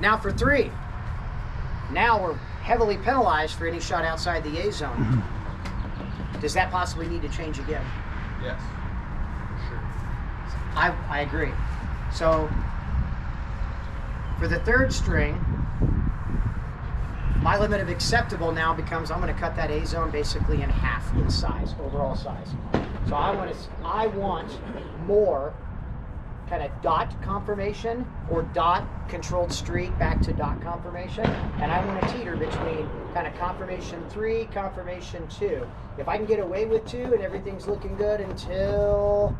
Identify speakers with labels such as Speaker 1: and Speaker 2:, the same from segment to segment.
Speaker 1: Now for 3. Now we're heavily penalized for any shot outside the A zone. Does that possibly need to change again?
Speaker 2: Yes, for sure.
Speaker 1: I agree. So for the 3rd string, my limit of acceptable now becomes I'm going to cut that A zone basically in half in size, overall size. So I want more kind of dot confirmation or dot controlled streak back to dot confirmation, and I want to teeter between kind of confirmation 3, confirmation 2. If I can get away with 2 and everything's looking good until,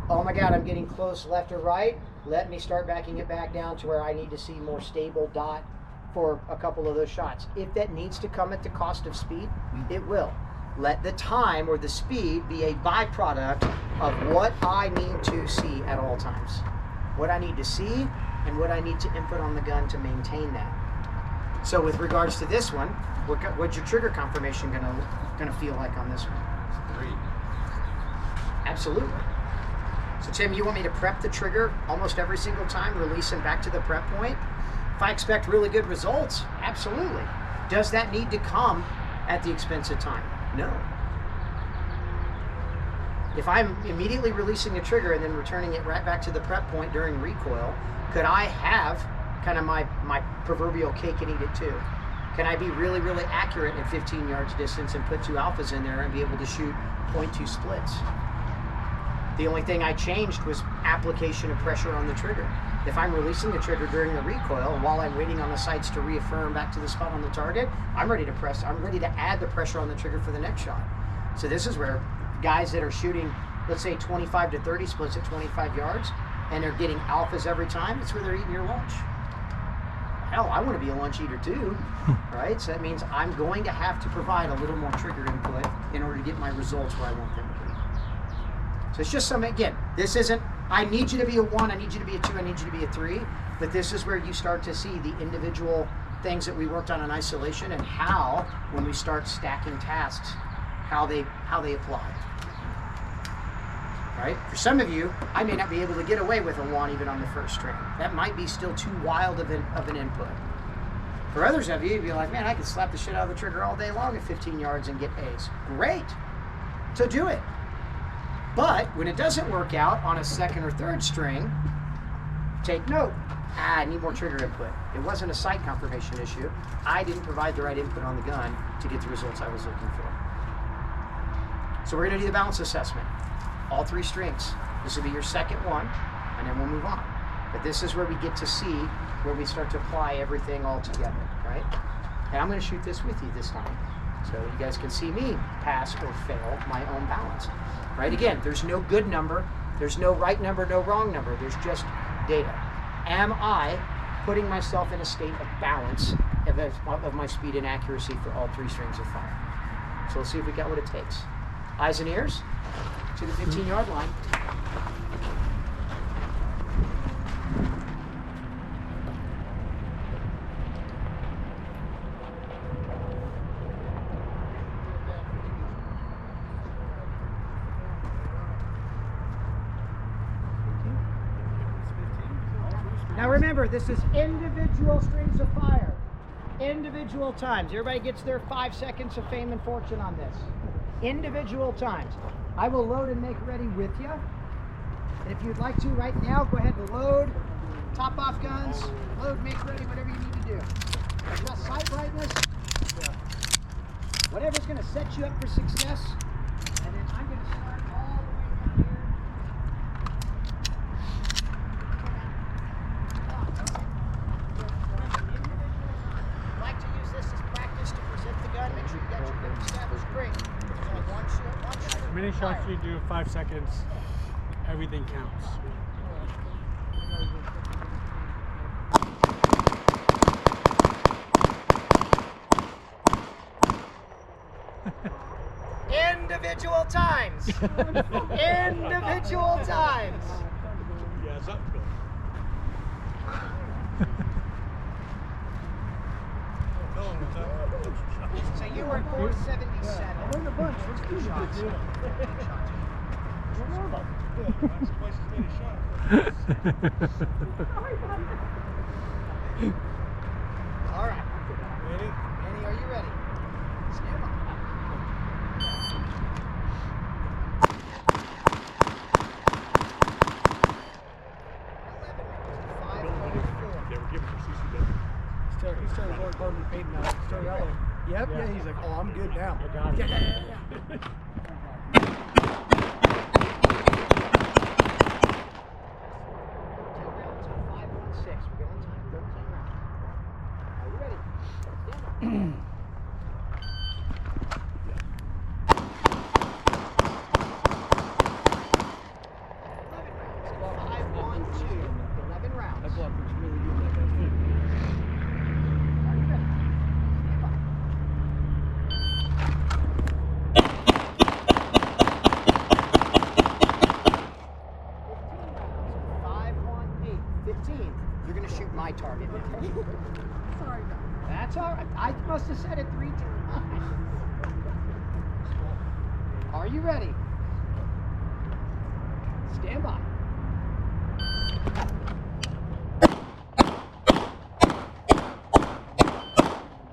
Speaker 1: oh my God, I'm getting close left or right, let me start backing it back down to where I need to see more stable dot for a couple of those shots. If that needs to come at the cost of speed, it will. Let the time or the speed be a byproduct of what I need to see at all times. What I need to see and what I need to input on the gun to maintain that. So with regards to this one, what's your trigger confirmation gonna feel like on this one?
Speaker 2: 3.
Speaker 1: Absolutely. So Tim, you want me to prep the trigger almost every single time, release and back to the prep point? If I expect really good results, absolutely. Does that need to come at the expense of time? No. If I'm immediately releasing the trigger and then returning it right back to the prep point during recoil, could I have kind of my proverbial cake and eat it too? Can I be really, really accurate at 15 yards distance and put 2 alphas in there and be able to shoot 0.2 splits? The only thing I changed was application of pressure on the trigger. If I'm releasing the trigger during the recoil, and while I'm waiting on the sights to reaffirm back to the spot on the target, I'm ready to add the pressure on the trigger for the next shot. So this is where guys that are shooting, let's say 25 to 30 splits at 25 yards, and they're getting alphas every time, it's where they're eating your lunch. Hell, I want to be a lunch eater too, right? So that means I'm going to have to provide a little more trigger input in order to get my results where I want them to be. So it's just something, again, this isn't, I need you to be a 1, I need you to be a 2, I need you to be a 3, but this is where you start to see the individual things that we worked on in isolation and how, when we start stacking tasks, how they apply. Right? For some of you, I may not be able to get away with a 1 even on the 1st string. That might be still too wild of an input. For others of you, you'd be like, man, I could slap the shit out of the trigger all day long at 15 yards and get A's. Great. So do it. But when it doesn't work out on a 2nd or 3rd string, take note. I need more trigger input. It wasn't a sight confirmation issue. I didn't provide the right input on the gun to get the results I was looking for. So we're going to do the balance assessment. All 3 strings. This will be your 2nd one, and then we'll move on. But this is where we get to see where we start to apply everything all together, right? And I'm going to shoot this with you this time, so you guys can see me pass or fail my own balance. Right? Again, there's no good number, there's no right number, no wrong number, there's just data. Am I putting myself in a state of balance of my speed and accuracy for all 3 strings of fire? So let's see if we got what it takes. Eyes and ears to the 15-yard line. Now remember, this is individual strings of fire, individual times. Everybody gets their 5 seconds of fame and fortune on this. Individual times. I will load and make ready with you. And if you'd like to right now, go ahead and load, top off guns, load, make ready, whatever you need to do. Adjust sight brightness, whatever's going to set you up for success. And then I'm going to start all the way down here. Like to use this as practice to present the gun. Make sure you got your grip established. Great. There's only one shot.
Speaker 3: How many shots you do in 5 seconds? Everything counts.
Speaker 1: Individual times. Individual times.
Speaker 3: Yeah, it's up.
Speaker 1: So you were 477. I'm in a bunch. Let's do shots. All right.
Speaker 3: Ready?
Speaker 1: Annie, are you ready? Stand by.
Speaker 2: They were given for CCW.
Speaker 3: He started going hard and painting now. He started out like, yep, yeah. He's like, oh, I'm good now. I got it. Yeah. That block was really good. That guy's good.
Speaker 1: You're going to shoot my target now.
Speaker 4: Sorry, guys.
Speaker 1: That's all right. I must have said it 3 times. Are you ready? Stand by.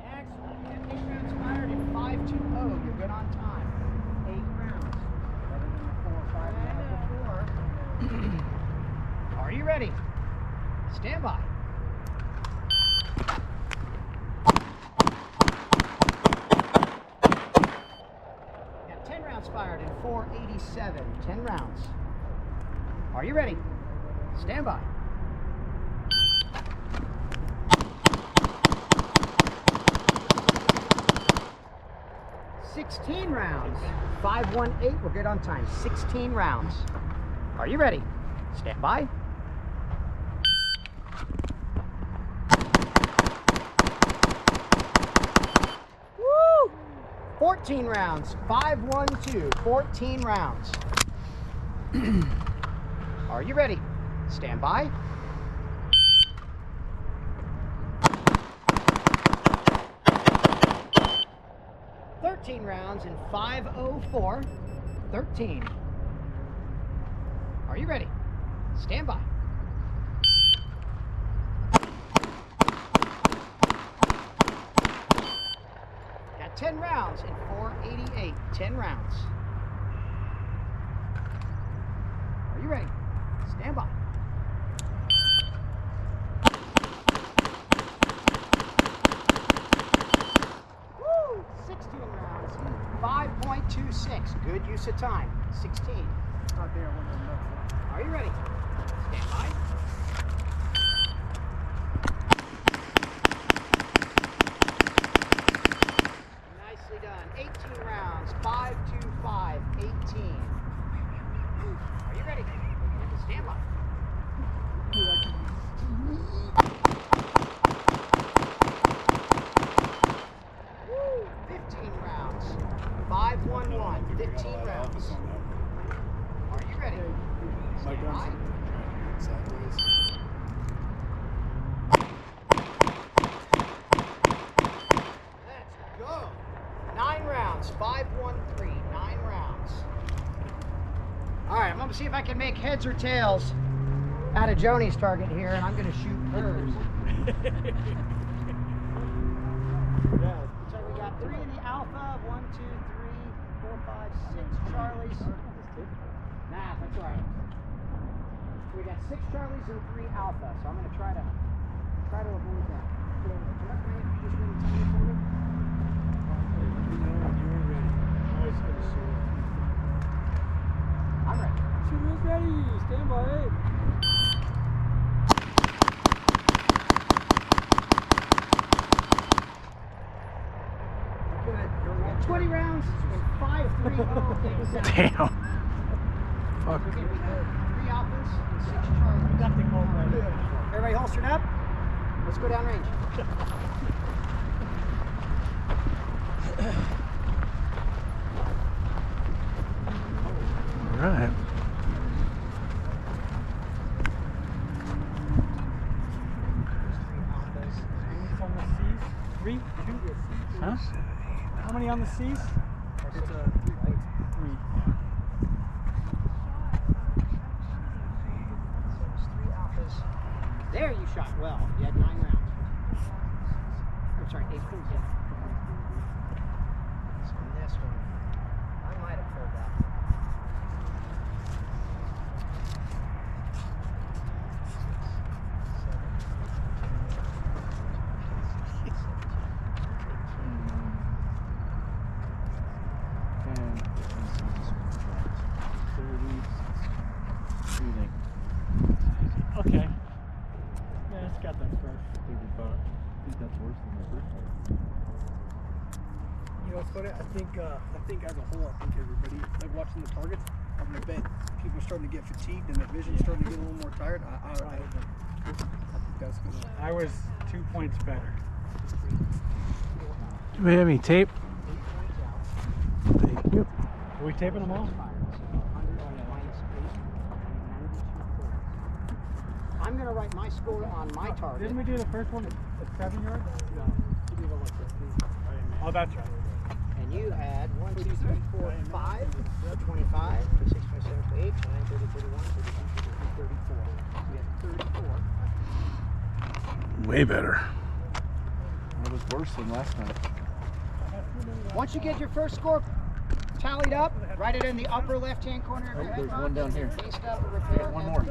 Speaker 1: Excellent. 8 rounds fired in 5-2-0. You're good on time. 8 rounds. Better than the 4 or 5 rounds before. Are you ready? Stand by. Got 10 rounds fired in 487. 10 rounds. Are you ready? Stand by. $16 rounds. 518. We're good on time. 16 rounds. Are you ready? Stand by. Woo! 14 rounds. 512. 14 rounds. Are you ready? Stand by. Rounds in 504. 13. Are you ready? Stand by. Got 10 rounds in 488. 10 rounds. Are you ready? Stand by. Woo! 16 rounds. 5.26. Good use of time. 16.
Speaker 3: Not there. One of them nuts.
Speaker 1: Are you ready? Stand by. Nicely done. 18 rounds. 525. 18. Are you ready? Stand by. Woo! 15 rounds. 511. 15 rounds. Are you ready?
Speaker 3: My
Speaker 1: Stand by.
Speaker 3: sideways.
Speaker 1: Let's go. 9 rounds. 513. 9 rounds. All right, I'm going to see if I can make heads or tails out of Joni's target here, and I'm going to shoot hers.
Speaker 3: Yeah.
Speaker 1: So we got 3 in the alpha. 1, 2, 3, 4, 5, 6 Charlies. Nah, that's all right. So we got 6 Charlies and 3 alpha. So I'm going to try to avoid that. So what can I just really tell you for me?
Speaker 3: Nice and short.
Speaker 1: I'm ready.
Speaker 3: Shooter is ready. Stand by.
Speaker 1: We got 20 rounds and 5-3-0.
Speaker 3: Damn. Fuck.
Speaker 1: Okay, we got 3 alphas and 6 Charlies.
Speaker 3: Got the goal right.
Speaker 1: Everybody holstered up? Let's go down range.
Speaker 3: All right. On the C's? 3? 2? Huh? How many on the C's? It's 3.
Speaker 1: There you shot well. You had 9 rounds. I'm sorry, 8 points. Yeah. So in this one, I might have pulled that.
Speaker 3: Okay. Yeah, it's got that first.
Speaker 2: I think that's worse than the first one.
Speaker 3: You know, it's funny. I think as a whole, I think everybody, like watching the targets, I'm gonna bet people are starting to get fatigued and their vision's starting to get a little more tired. I think that's gonna.
Speaker 5: I was 2 points better.
Speaker 6: Do we have any tape? Thank you.
Speaker 5: Are we taping them all?
Speaker 1: I'm going to write my score on my target.
Speaker 5: Didn't we do the first one at 7 yards? No. Oh, that's right.
Speaker 1: And you had 1, 2, 3, 4, 5, 25, 26, 27, 28, 29, 30, 31, 32, 33, 34. We had 34.
Speaker 6: Way better.
Speaker 2: It was worse than last time.
Speaker 1: Once you get your first score tallied up, write it in the upper left-hand corner of your head.
Speaker 2: There's one down here.
Speaker 1: Based up, repair,
Speaker 2: One more.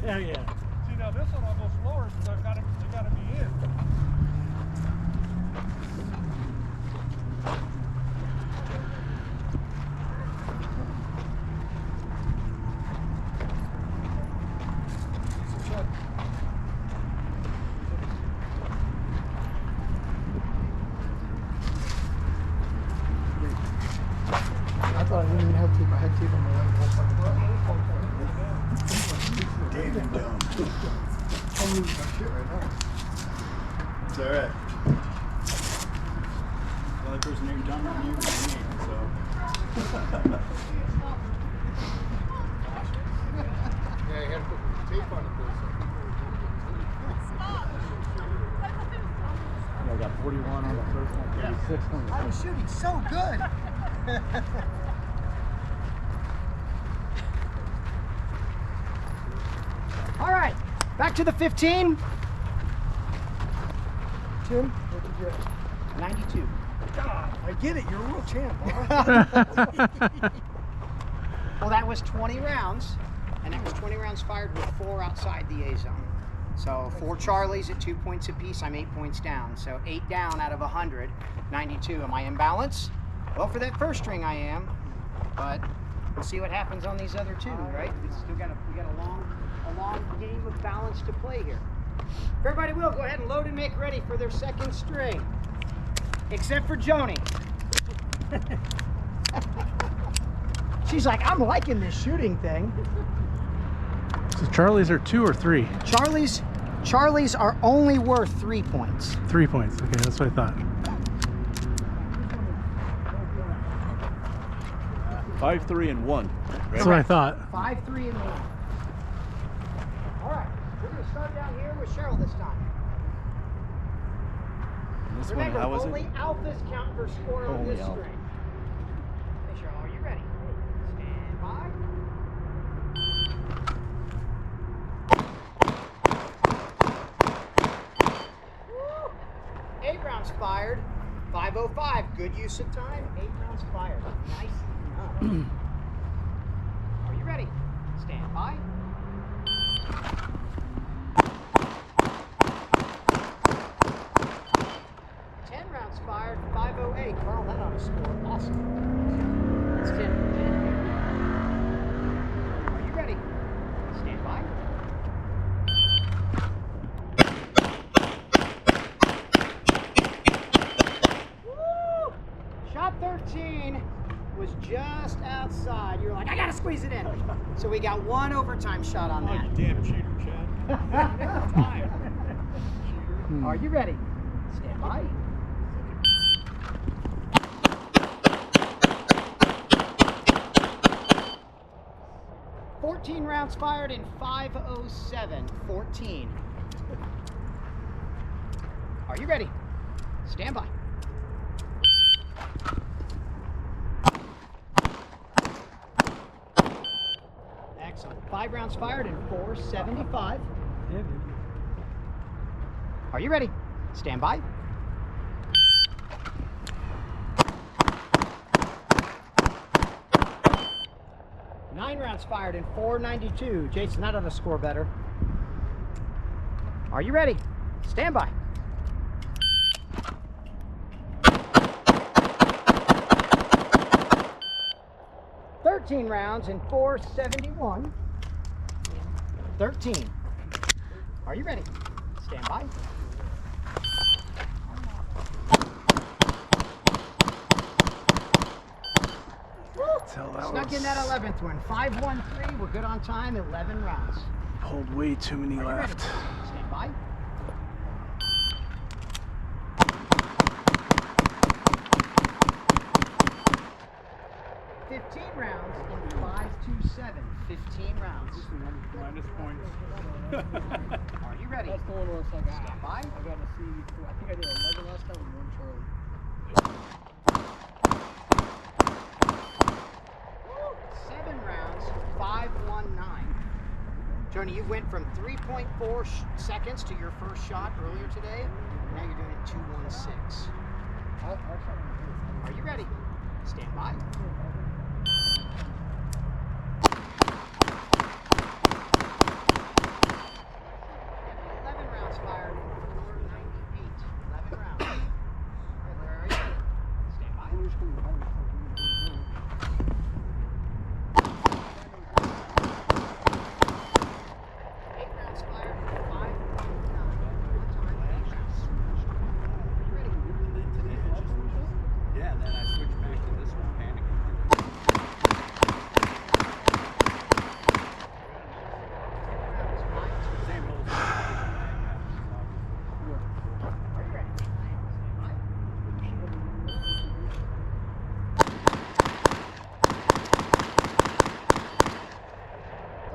Speaker 5: Yeah, yeah.
Speaker 2: See, now this one I'll go slower because I've got to be in.
Speaker 3: I thought I didn't even have tape. I had tape on my leg.
Speaker 7: Damn dumb.
Speaker 3: I'm losing my shit right now.
Speaker 7: It's alright. The only person who's dumber than you is me, so.
Speaker 3: Yeah, I had to put tape on it though.
Speaker 2: I got 41 on the first one, 36 on the
Speaker 1: I was shooting so good. All right, back to the 15.
Speaker 3: Tim, what did you get?
Speaker 1: 92.
Speaker 3: God, I get it. You're a real champ, huh?
Speaker 1: Well, that was 20 rounds, and that was 20 rounds fired with 4 outside the A zone. So 4 Charlies at 2 points apiece. I'm 8 points down. So 8 down out of 100, 92. Am I in balance? Well, for that first string, I am. But we'll see what happens on these other 2, right? We got a long game of balance to play here. If everybody will, go ahead and load and make ready for their second string. Except for Joni. She's like, I'm liking this shooting thing.
Speaker 6: So Charlies are 2 or 3?
Speaker 1: Charlies are only worth 3 points.
Speaker 6: 3 points. Okay, that's what I thought.
Speaker 2: 5, 3, and 1.
Speaker 6: That's what I thought.
Speaker 1: 5, 3, and 1. All right, we're going to start down here with Cheryl this time.
Speaker 2: This
Speaker 1: Remember,
Speaker 2: one, how was
Speaker 1: only
Speaker 2: it?
Speaker 1: alphas count for score on
Speaker 2: Only
Speaker 1: this
Speaker 2: alpha.
Speaker 1: string. Hey, Cheryl, are you ready? Stand by. Woo! 8 rounds fired. 5:05. Good use of time. 8 rounds fired. Nice enough. Are you ready? Stand by. Fired 508. Carl, that ought to score. Awesome. That's 10 for 10. Are you ready? Stand by. Woo! Shot 13 was just outside. You're like, I gotta squeeze it in. So we got 1 overtime shot on that.
Speaker 2: Oh, you damn cheater, Chad.
Speaker 1: Are you ready? Stand by. 14 rounds fired in 5:07. 14. Are you ready? Stand by. Excellent. 5 rounds fired in 4:75. Are you ready? Stand by. Nine rounds fired in 492. Jason, that ought to score better. Are you ready? Stand by. $13 rounds in 471. 13. Are you ready? Stand by. Snuck in that 11th one. 513. We're good on time. 11 rounds.
Speaker 6: Pulled way too many
Speaker 1: Are you ready?
Speaker 6: left.
Speaker 1: Stand by. $15 rounds in 527. 15 rounds.
Speaker 2: Minus points.
Speaker 1: Are you ready?
Speaker 3: That's the one where it's like,
Speaker 1: Stand by.
Speaker 3: I gotta see. I think I did 11 last time with one Charlie.
Speaker 1: 7 rounds, 519. Tony, you went from 3.4 seconds to your first shot earlier today. Now you're doing it 2:16. Are you ready? Stand by. Rounds fired. 498. 11 rounds. Where are you? Stand by. 8 rounds fired. 519. One time. 8 rounds. You ready?
Speaker 7: Yeah, and then I switched back to this one, panicking. Same whole thing.
Speaker 1: Are you ready? Stand by.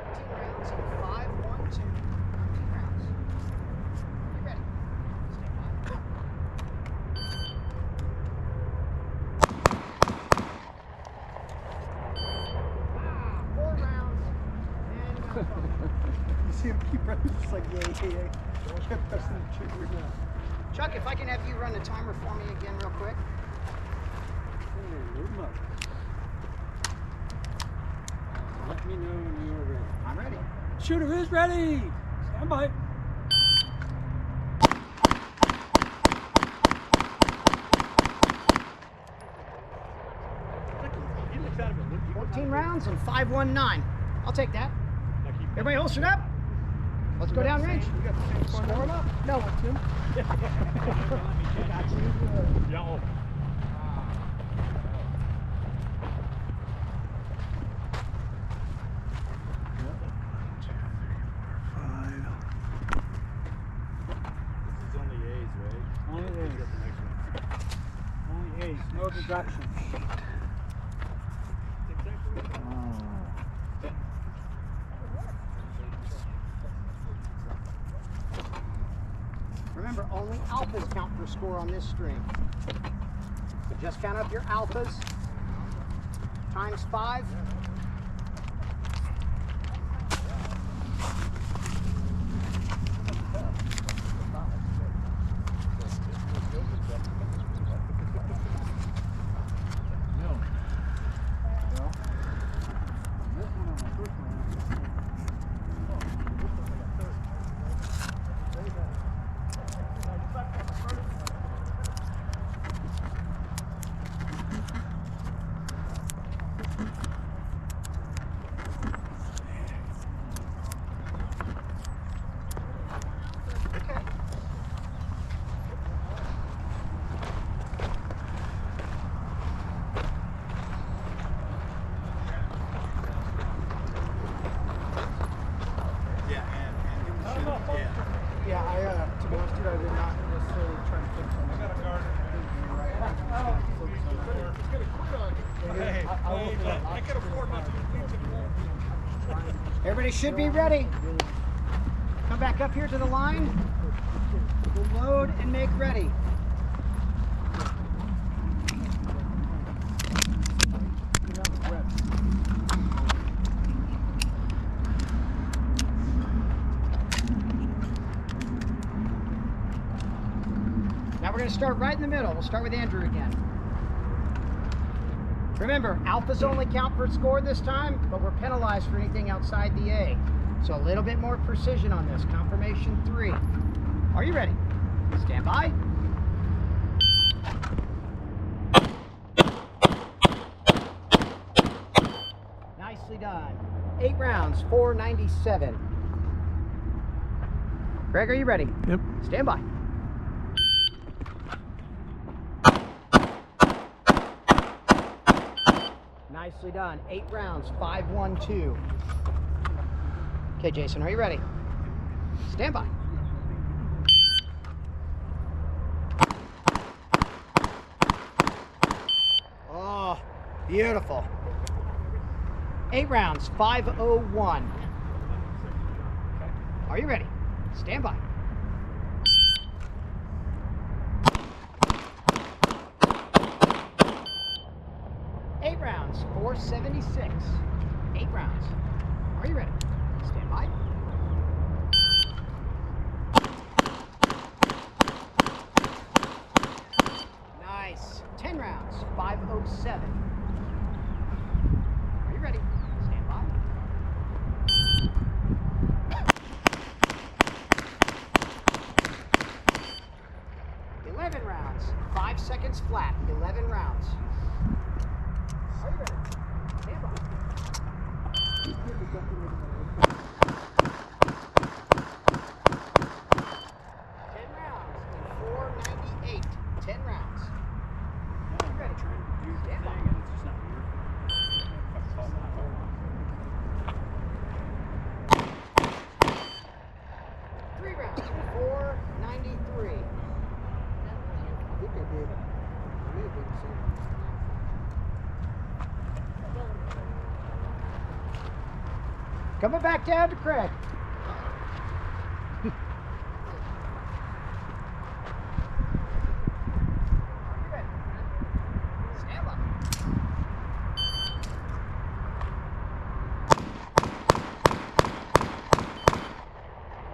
Speaker 1: 13 rounds in 512. 13 rounds. You ready? Stand by. 4 rounds. And
Speaker 3: You see him keep running, it's like, yeah. Kept pressing the trigger.
Speaker 1: Chuck, if I can have you run the timer for me again real quick.
Speaker 2: Let me know when you are ready.
Speaker 1: I'm ready.
Speaker 2: Shooter is ready. Stand by. He looks out of it.
Speaker 1: 14 rounds and 519. I'll take that. Everybody holster it up. Let's go down range.
Speaker 3: We got the same score.
Speaker 1: Score 'em up. No.
Speaker 2: Yeah. This is only A's, right?
Speaker 5: Only
Speaker 2: You
Speaker 5: A's.
Speaker 2: got the next one.
Speaker 5: Only A's, no deduction.
Speaker 1: Remember, only alphas count for score on this string. So just count up your alphas times 5.
Speaker 3: Yeah, to be honest, dude, I did not necessarily try to fix them.
Speaker 2: I got a guard. I can afford not to do things.
Speaker 1: Everybody should be ready. Come back up here to the line. We'll load and make ready. we're going to start right in the middle. We'll start with Andrew again. Remember, alphas only count for score this time, but we're penalized for anything outside the A. So a little bit more precision on this. Confirmation 3. Are you ready? Stand by. Nicely done. 8 rounds, 497. Greg, are you ready?
Speaker 6: Yep.
Speaker 1: Stand by. Nicely done. 8 rounds, 512. Okay, Jason, are you ready? Stand by. Oh, beautiful. 8 rounds, 501. Are you ready? Stand by. Eight rounds, 476. 8 rounds. Are you ready? Stand by. Nice. 10 rounds, 507. Are you ready? Stand by. Rounds, 5 seconds flat, 11 rounds. Are you ready? Stand by. 10 rounds, 498. 10 rounds. Are you ready? Stand by. 3 rounds, 493. Coming back down to Craig. Stand by.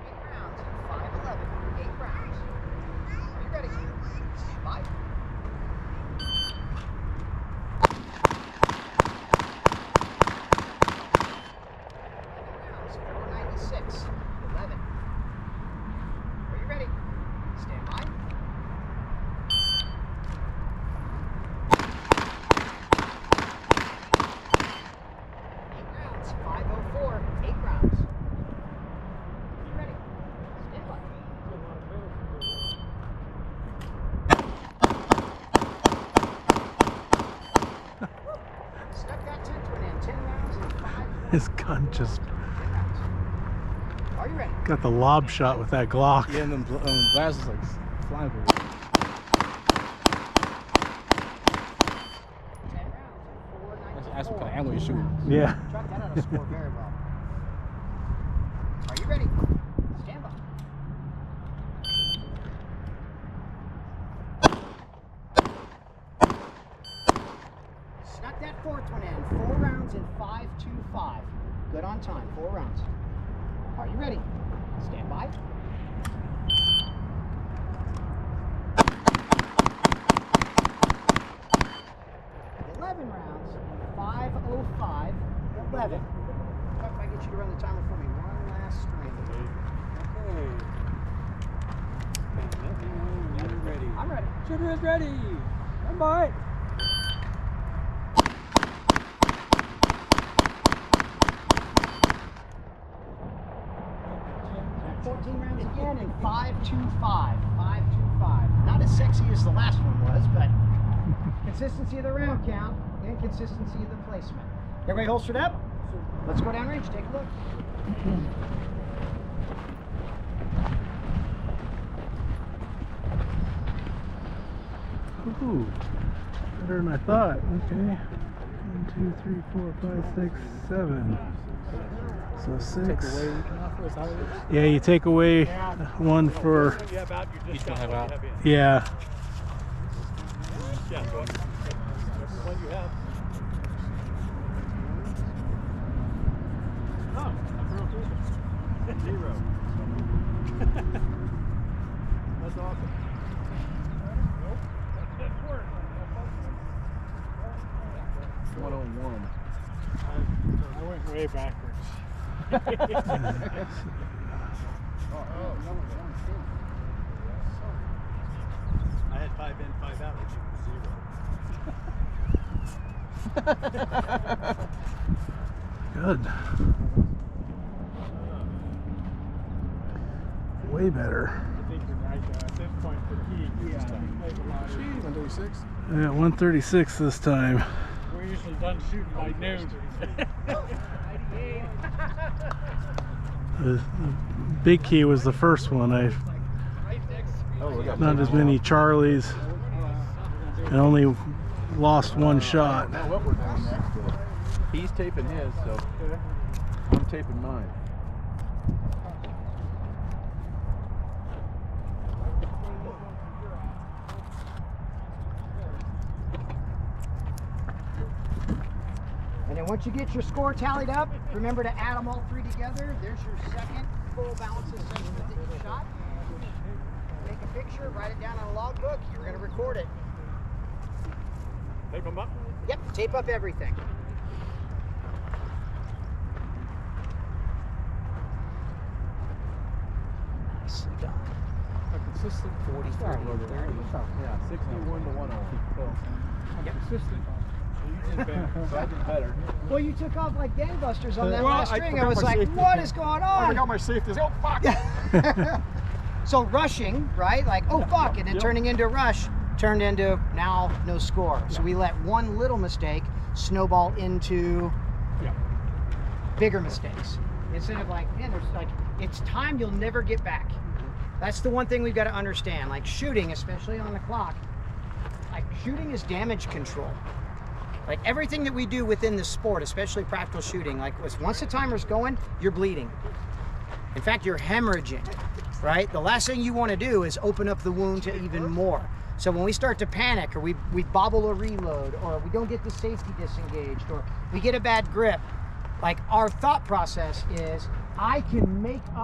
Speaker 1: 8 rounds, 511. 8 rounds. Are you ready? Stand by. 496. 11. Are you ready? Stand by. 8 rounds. 504. 8 rounds. Are you ready? Stand by. Stuck that 10 to an end. 10 rounds and 5.
Speaker 6: His gun just
Speaker 1: Are you ready?
Speaker 6: got the lob shot with that Glock.
Speaker 3: Yeah, and then blast is like flying over.
Speaker 1: 10 rounds and 494.
Speaker 3: That's what kind of ammo you're shooting.
Speaker 6: Yeah.
Speaker 1: Chuck, that ought to score very well. Are you ready? Stand by. Snuck that 4th one in. 4 rounds and 525. Good on time. 4 rounds. Are you ready? Stand by. Rounds, 505, 11. Chuck, if I get you to run the timer for me, one last string.
Speaker 7: Okay. Let me know when you're ready.
Speaker 1: I'm ready.
Speaker 5: Shooter is ready. Stand by.
Speaker 1: 14 rounds again and 525. 525. Not as sexy as the last one was, but consistency of the round count and consistency of the placement. Everybody holstered up? Let's go downrange, take a look.
Speaker 6: Ooh, better than I thought. Okay. 1, 2, 3, 4, 5, 6, 7. So 6. Yeah, you take away one for.
Speaker 2: You have out, you
Speaker 3: Each
Speaker 2: just
Speaker 3: one have out.
Speaker 2: in.
Speaker 6: Yeah.
Speaker 2: Yeah, so that's the one you have. Oh, I'm real good. 0. That's awesome.
Speaker 3: $101.
Speaker 5: I went way backwards.
Speaker 7: I had 5 in, 5 out, which was 0.
Speaker 6: Good. Way better.
Speaker 5: I think you're right, though. At this point, fatigue is just like a lot of.
Speaker 3: 136.
Speaker 6: Yeah, 136 this time.
Speaker 5: We're usually done shooting by noon.
Speaker 6: The big key was the first one. I not as many Charlies and only lost one shot.
Speaker 3: Now what we're doing next. He's taping his, so I'm taping mine.
Speaker 1: And then once you get your score tallied up, remember to add them all 3 together. There's your second full balance assessment that you shot. Take a picture, write it down on a logbook. You're going to record it.
Speaker 2: Tape them up.
Speaker 1: Yep, tape up everything. Nicely done.
Speaker 5: A consistent
Speaker 1: 45, 30.
Speaker 3: Yeah, 61 to 1.
Speaker 1: Yep.
Speaker 5: consistent. So you did better.
Speaker 3: So I did better.
Speaker 1: Well, you took off like gangbusters on that
Speaker 5: Well,
Speaker 1: last
Speaker 5: I
Speaker 1: string. I
Speaker 5: forgot
Speaker 1: was
Speaker 5: my
Speaker 1: like,
Speaker 5: safety.
Speaker 1: what is going
Speaker 5: I
Speaker 1: on?
Speaker 5: forgot my safety. Oh, fuck!
Speaker 1: So rushing, right? Like, oh fuck, and then turning into rush turned into now no score. So we let one little mistake snowball into bigger mistakes. Instead of like, man, there's like, it's time you'll never get back. That's the one thing we've got to understand. Like shooting, especially on the clock, like shooting is damage control. Like everything that we do within the sport, especially practical shooting, like once the timer's going, you're bleeding. In fact, you're hemorrhaging, right? The last thing you want to do is open up the wound to even more. So when we start to panic, or we bobble a reload, or we don't get the safety disengaged, or we get a bad grip, like our thought process is, I can make up